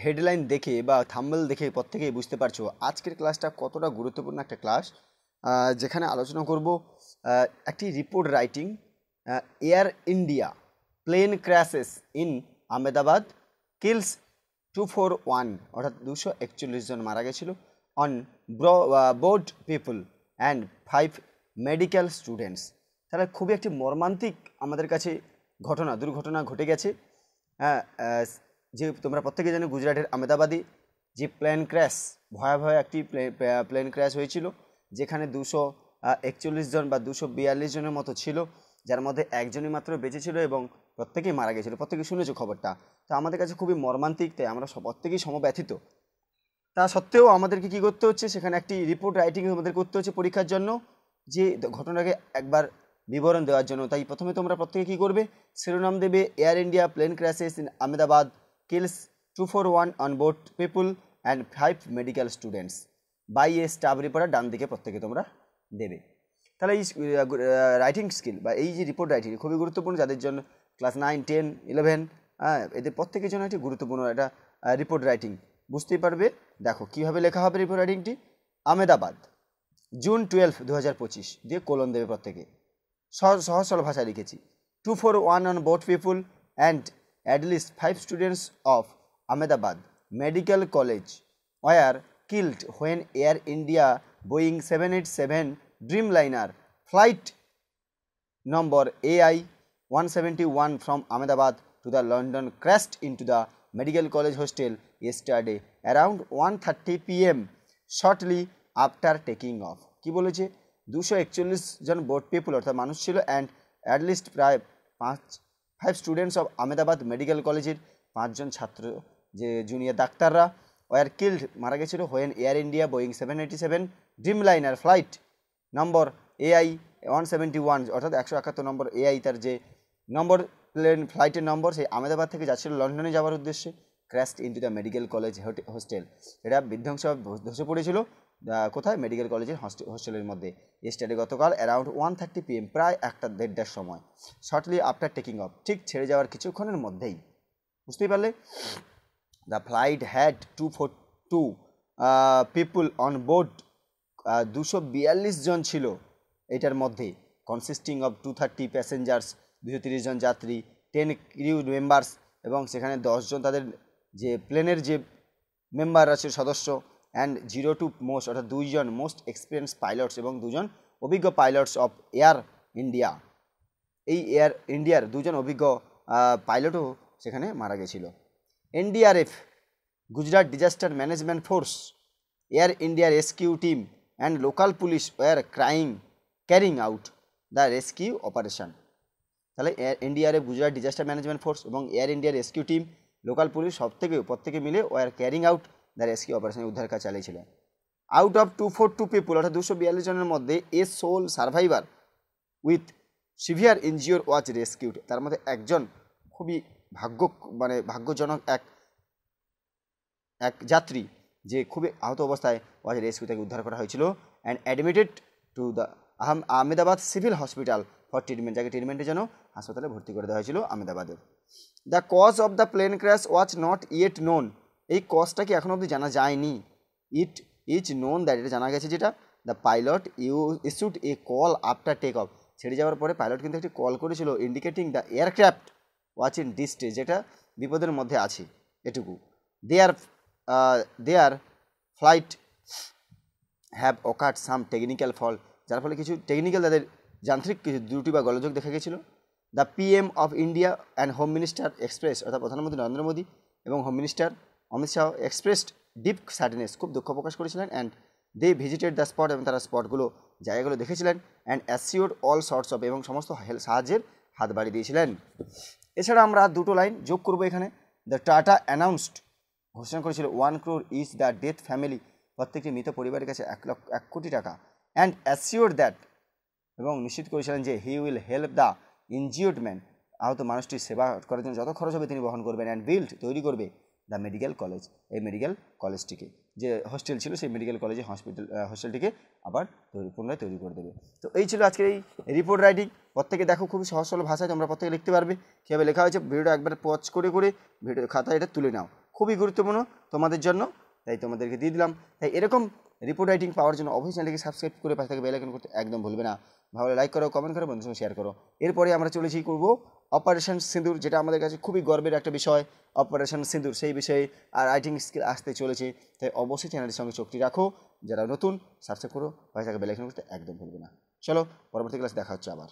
Headline দেখে বা thumbnail দেখে প্রত্যেকেই বুঝতে পারছো আজকের ক্লাসটা কতটা গুরুত্বপূর্ণ একটা ক্লাস, যেখানে আলোচনা করব একটি report writing. Air India plane crashes in Ahmedabad, kills 241, অর্থাৎ 241 জন মারা গেছিল, on board people and 5 medical students. তাহলে খুবই একটি মর্মান্তিক আমাদের কাছে দুর্ঘটনা ঘটে গেছে। যে তোমরা প্রত্যেকে জানো গুজরাটের আহমেদাবাদে যে প্লেন ক্র্যাশ, ভয়াবহ একটি প্লেন ক্র্যাশ হয়েছিল, যেখানে 241 জন বা 242 জনের মতো ছিল, যার মধ্যে একজনই মাত্র বেঁচে ছিল এবং প্রত্যেকেই মারা গেছিলো। প্রত্যেকে শুনেছো খবরটা। তো আমাদের কাছে খুবই মর্মান্তিক, তাই আমরা প্রত্যেকেই সমব্যথিত। তা সত্ত্বেও আমাদেরকে কী করতে হচ্ছে, সেখানে একটি রিপোর্ট রাইটিং আমাদের করতে হচ্ছে পরীক্ষার জন্য, যে ঘটনাকে একবার বিবরণ দেওয়ার জন্য। তাই প্রথমে তোমরা প্রত্যেকে কী করবে, শিরোনাম দেবে Air India plane crashes in Ahmedabad, kills 241 on board people and 5 medical students by a staff reporter, ডান দিকে প্রত্যেকে তোমরা দেবে। তাহলে এই রাইটিং স্কিল বা এই যে রিপোর্ট রাইটিং খুবই গুরুত্বপূর্ণ, যাদের জন্য ক্লাস 9, 10, 11, এদের প্রত্যেকের জন্য একটি গুরুত্বপূর্ণ একটা রিপোর্ট রাইটিং। বুঝতেই পারবে, দেখো কীভাবে লেখা হবে রিপোর্ট রাইটিংটি। আহমেদাবাদ, জুন 12, 2025 দিয়ে কোলন দেবে প্রত্যেকে। সহজ সরল ভাষায় লিখেছি। 241 on board people and at least 5 students of Ahmedabad Medical College were killed when Air India Boeing 787 Dreamliner flight number AI 171 from Ahmedabad to the London crashed into the Medical College hostel yesterday around 1:30 p.m. shortly after taking off. কি বলেছে, 241 জন board people অর্থাৎ মানুষ ছিল, and at least প্রায় 5 students of Ahmedabad medical কলেজের 5 জন ছাত্র, যে junior ডাক্তাররা, ওয়ার কিল্ড মারা গেছিল, when air India Boeing 787 Dreamliner flight number AI 171 অর্থাৎ 171 নম্বর AI তার যে নম্বর প্লেন ফ্লাইটের নম্বর, সেই আহমেদাবাদ থেকে যাচ্ছিল লন্ডনে যাওয়ার উদ্দেশ্যে, crashed into the medical college hostel. এটা বিধ্বংস ধসে পড়েছিল কোথায়, মেডিকেল কলেজের হোস্টেলের মধ্যে। এস্টারডে গতকাল অ্যারাউন্ড 1:30 PM, প্রায় 1:30টার সময়। শর্টলি আফটার টেকিং অফ, ঠিক ছেড়ে যাওয়ার কিছুক্ষণের মধ্যেই। বুঝতেই পারলে, the flight had 242 people on board, 242 জন ছিল এটার মধ্যে, কনসিস্টিং অফ 230 প্যাসেঞ্জার্স, 230 জন যাত্রী, 10 ক্রিউ মেম্বার্স, এবং সেখানে 10 জন তাদের যে প্লেনের যে মেম্বার আছে সদস্য, অ্যান্ড 02 মোস্ট অর্থাৎ 2 জন মোস্ট এক্সপিরিয়েন্স পাইলটস এবং 2 জন অভিজ্ঞ পাইলটস অফ এয়ার ইন্ডিয়া। এই এয়ার ইন্ডিয়ার 2 জন অভিজ্ঞ পাইলটও সেখানে মারা গেছিল। NDRF, Gujarat disaster management force, Air India rescue team and local police were carrying out the rescue operation. তাহলে NDRF, Gujarat disaster management force এবং Air India rescue team, local police প্রত্যেকে মিলে were carrying out the rescue operation, উদ্ধার কাজ চালিয়েছিল। Out of 242 পিপুল অর্থাৎ 242 জনের মধ্যে a sole survivor with severe injury was rescued, তার মধ্যে একজন খুবই ভাগ্যজনক এক যাত্রী, যে খুবই আহত অবস্থায় ওয়াজ রেস্কিউ, তাকে উদ্ধার করা হয়েছিল, and admitted to the Ahmedabad civil hospital for treatment, যাকে ট্রিটমেন্টের জন্য হাসপাতালে ভর্তি করে দেওয়া হয়েছিল আহমেদাবাদের। The cause of the plane crash was not yet known, এই কজটা কি এখনও অবধি জানা যায়নি। ইট ইজ নোন দ্যাট, এটা জানা গেছে যেটা, the pilot issued a call after take off, ছেড়ে যাওয়ার পরে পাইলট কিন্তু একটি কল করেছিল, indicating the aircraft was in distress, যেটা বিপদের মধ্যে আছে, এটুকু। There flight have occurred some technical fault, যার ফলে কিছু টেকনিক্যাল তাদের যান্ত্রিক কিছু ত্রুটি বা গোলযোগ দেখা গেছিলো। The PM of India and home minister express, অর্থাৎ প্রধানমন্ত্রী নরেন্দ্র মোদী এবং home minister Amit Shah expressed deep sadness, খুব দুঃখ প্রকাশ করেছিলেন, and they visited the spot, এবং তারা স্পটগুলো জায়গাগুলো দেখেছিলেন, and assured all sorts of, এবং সমস্ত সাহায্যের হাত বাড়িয়ে দিয়েছিলেন। এছাড়া আমরা 2টো লাইন যোগ করবো এখানে। দ্য টাটা অ্যানাউন্সড, ঘোষণা করেছিল 1 crore is the death family, প্রত্যেকটি মৃত পরিবারের কাছে 1 কোটি টাকা, অ্যান্ড অ্যাসিওর্ড দ্যাট, এবং নিশ্চিত করেছিলেন যে he will help the injured man, আহত মানুষটির সেবা করার জন্য যত খরচ হবে তিনি বহন করবেন, অ্যান্ড বিল্ড, তৈরি করবে দ্য মেডিকেল কলেজ, এই মেডিকেল কলেজটিকে, যে হোস্টেল ছিল সেই মেডিকেল কলেজে হোস্টেলটিকে আবার পুনরায় তৈরি করে দেবে। তো এই ছিল আজকের এই রিপোর্ট রাইটিং। প্রত্যেকে দেখো খুবই সহজ সরল ভাষায় তোমরা প্রত্যেকে লিখতে পারবে। কীভাবে লেখা হয়েছে ভিডিওটা একবার পজ করে ভিডিও খাতা এটা তুলে নাও। খুব খুবই গুরুত্বপূর্ণ তোমাদের জন্য, তাই তোমাদেরকে দিয়ে দিলাম। তাই এরকম রিপোর্ট রাইটিং পাওয়ার জন্য অবশ্যই চ্যানেলকে সাবস্ক্রাইব করে পাশে থেকে বেল আইকন করতে একদম ভুলবে না। ভালো লাইক করো, কমেন্ট করো, বন্ধুদের সঙ্গে শেয়ার করো। এরপরে আমরা চলেছি করবো অপারেশন সিঁদুর, যেটা আমাদের কাছে খুবই গর্বের একটা বিষয়। অপারেশন সিঁদুর সেই বিষয়ে আর রাইটিং স্কিল আসতে চলেছে, তাই অবশ্যই চ্যানেলের সঙ্গে চোখটি রাখো। যারা নতুন সাবস্ক্রাইব করো, পাশে থেকে বেল আইকন করতে একদম ভুলবে না। চলো পরবর্তী ক্লাসে দেখা হচ্ছে আবার।